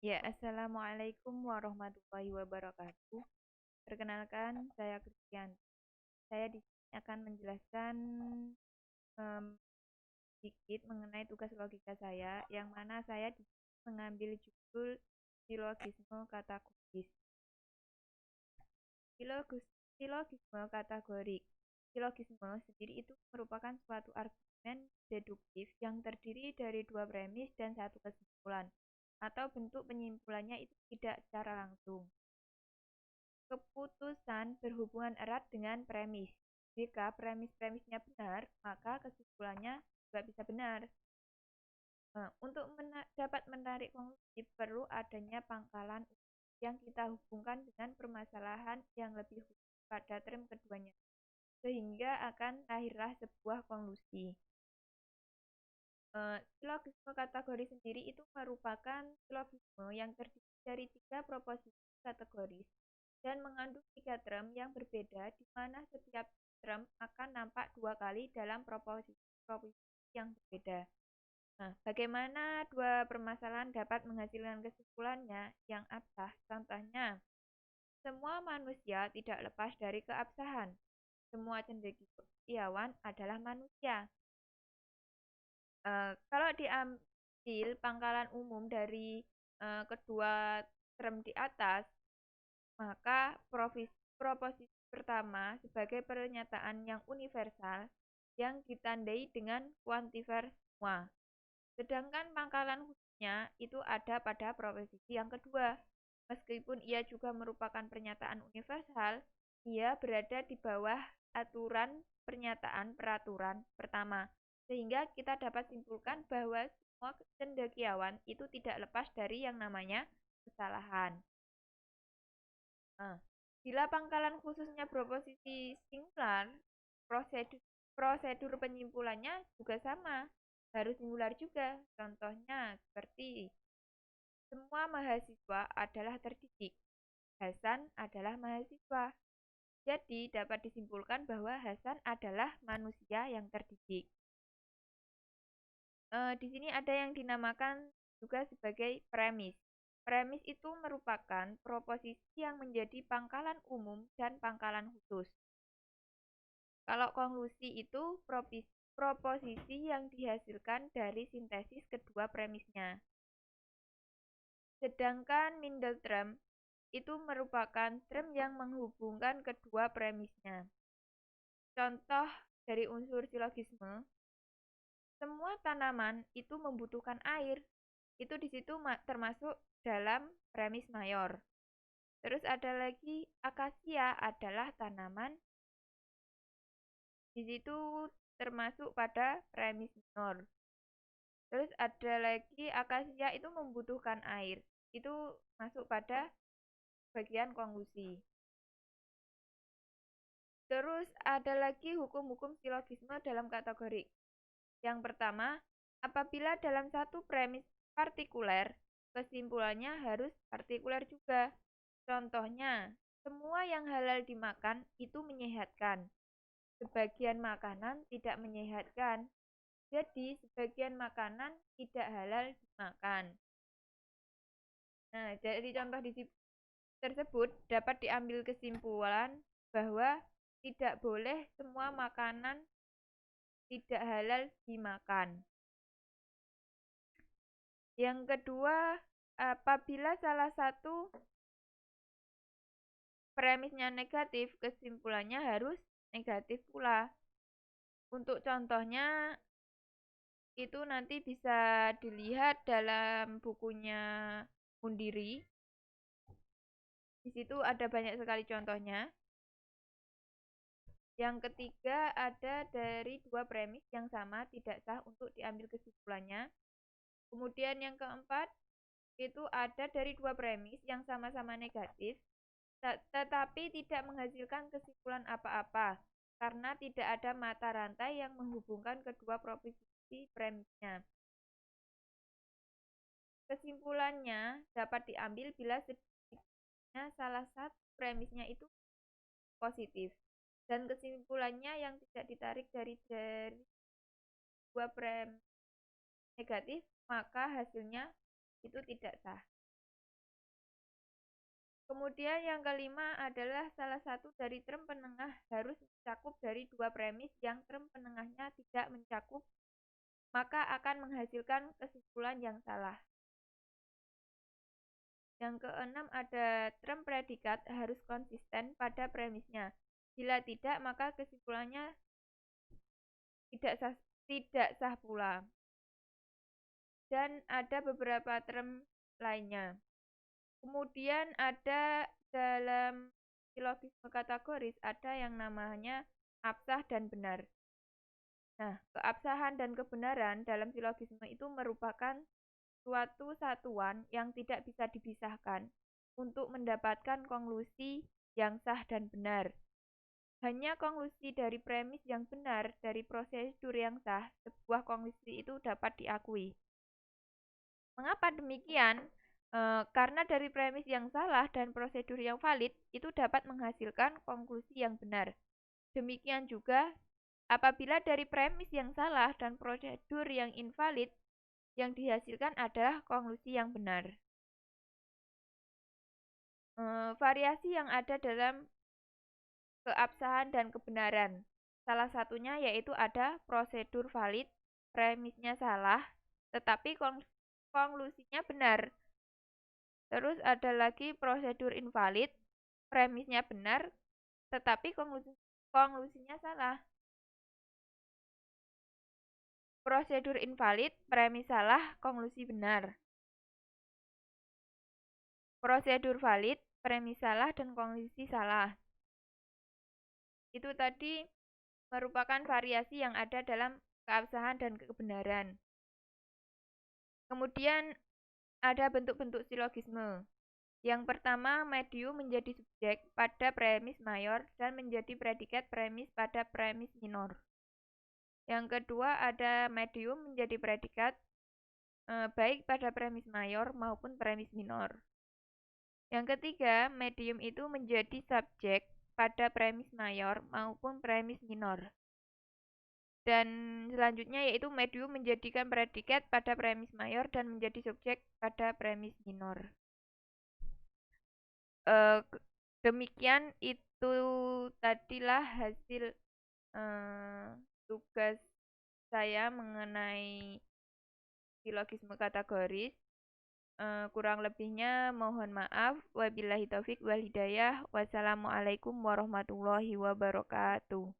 Ya, Assalamualaikum warahmatullahi wabarakatuh. Perkenalkan, saya Christian. Saya di sini akan menjelaskan em, sedikit mengenai tugas logika saya, yang mana saya di sini mengambil judul silogisme kategoris. Silogisme kategorik. Silogisme sendiri itu merupakan suatu argumen deduktif yang terdiri dari dua premis dan satu kesimpulan, atau bentuk penyimpulannya itu tidak secara langsung. Keputusan berhubungan erat dengan premis. Jika premis-premisnya benar, maka kesimpulannya juga bisa benar. Nah, untuk dapat menarik konklusi perlu adanya pangkalan yang kita hubungkan dengan permasalahan yang lebih khusus pada term keduanya, sehingga akan lahirlah sebuah konklusi. Silogisme kategori sendiri itu merupakan silogisme yang terdiri dari tiga proposisi kategoris dan mengandung tiga term yang berbeda, di mana setiap term akan nampak dua kali dalam proposisi yang berbeda. Nah, bagaimana dua permasalahan dapat menghasilkan kesimpulannya yang absah? Contohnya, semua manusia tidak lepas dari keabsahan. Semua cendekiawan adalah manusia. Kalau diambil pangkalan umum dari kedua term di atas, maka proposisi pertama sebagai pernyataan yang universal yang ditandai dengan kuantifer semua. Sedangkan pangkalan khususnya itu ada pada proposisi yang kedua. Meskipun ia juga merupakan pernyataan universal, ia berada di bawah aturan pernyataan peraturan pertama. Sehingga kita dapat simpulkan bahwa semua cendekiawan itu tidak lepas dari yang namanya kesalahan. Nah, bila pangkalan khususnya proposisi singular, prosedur, prosedur penyimpulannya juga sama, harus singular juga. Contohnya seperti semua mahasiswa adalah terdidik. Hasan adalah mahasiswa. Jadi dapat disimpulkan bahwa Hasan adalah manusia yang terdidik. Di sini ada yang dinamakan juga sebagai premis. Premis itu merupakan proposisi yang menjadi pangkalan umum dan pangkalan khusus. Kalau konklusi itu proposisi yang dihasilkan dari sintesis kedua premisnya. Sedangkan middle term itu merupakan term yang menghubungkan kedua premisnya. Contoh dari unsur silogisme, semua tanaman itu membutuhkan air. Itu di situ termasuk dalam premis mayor. Terus ada lagi akasia adalah tanaman. Di situ termasuk pada premis minor. Terus ada lagi akasia itu membutuhkan air. Itu masuk pada bagian konklusi. Terus ada lagi hukum-hukum silogisme dalam kategori. Yang pertama, apabila dalam satu premis partikuler, kesimpulannya harus partikuler juga. Contohnya, semua yang halal dimakan itu menyehatkan. Sebagian makanan tidak menyehatkan. Jadi, sebagian makanan tidak halal dimakan. Nah, dari contoh tersebut dapat diambil kesimpulan bahwa tidak boleh semua makanan tidak halal dimakan. Yang kedua, apabila salah satu premisnya negatif, kesimpulannya harus negatif pula. Untuk contohnya, itu nanti bisa dilihat dalam bukunya Undiri. Di situ ada banyak sekali contohnya. Yang ketiga, ada dari dua premis yang sama tidak sah untuk diambil kesimpulannya. Kemudian yang keempat, itu ada dari dua premis yang sama-sama negatif, tetapi tidak menghasilkan kesimpulan apa-apa, karena tidak ada mata rantai yang menghubungkan kedua proposisi premisnya. Kesimpulannya dapat diambil bila sedikitnya salah satu premisnya itu positif, dan kesimpulannya yang tidak ditarik dari dua premis negatif, maka hasilnya itu tidak sah. Kemudian yang kelima adalah salah satu dari term penengah harus mencakup dari dua premis yang term penengahnya tidak mencakup, maka akan menghasilkan kesimpulan yang salah. Yang keenam ada term predikat harus konsisten pada premisnya. Bila tidak, maka kesimpulannya tidak sah pula. Dan ada beberapa term lainnya. Kemudian ada dalam silogisme kategoris ada yang namanya absah dan benar. Nah, keabsahan dan kebenaran dalam silogisme itu merupakan suatu satuan yang tidak bisa dipisahkan untuk mendapatkan konklusi yang sah dan benar. Hanya konklusi dari premis yang benar dari prosedur yang sah, sebuah konklusi itu dapat diakui. Mengapa demikian? Karena dari premis yang salah dan prosedur yang valid itu dapat menghasilkan konklusi yang benar. Demikian juga apabila dari premis yang salah dan prosedur yang invalid, yang dihasilkan adalah konklusi yang benar. Variasi yang ada dalam keabsahan dan kebenaran. Salah satunya yaitu ada prosedur valid, premisnya salah, tetapi konklusinya benar. Terus ada lagi prosedur invalid, premisnya benar, tetapi konklusinya salah. Prosedur invalid, premis salah, konklusi benar. Prosedur valid, premis salah, dan konklusi salah. Itu tadi merupakan variasi yang ada dalam keabsahan dan kebenaran. Kemudian ada bentuk-bentuk silogisme. Yang pertama, medium menjadi subjek pada premis mayor dan menjadi predikat premis pada premis minor. Yang kedua, ada medium menjadi predikat baik pada premis mayor maupun premis minor. Yang ketiga, medium itu menjadi subjek pada premis mayor maupun premis minor. Dan selanjutnya yaitu medium menjadikan predikat pada premis mayor dan menjadi subjek pada premis minor. Demikian itu tadilah hasil tugas saya mengenai silogisme kategoris. Kurang lebihnya mohon maaf. Wabillahi taufik wal hidayah. Wassalamualaikum warahmatullahi wabarakatuh.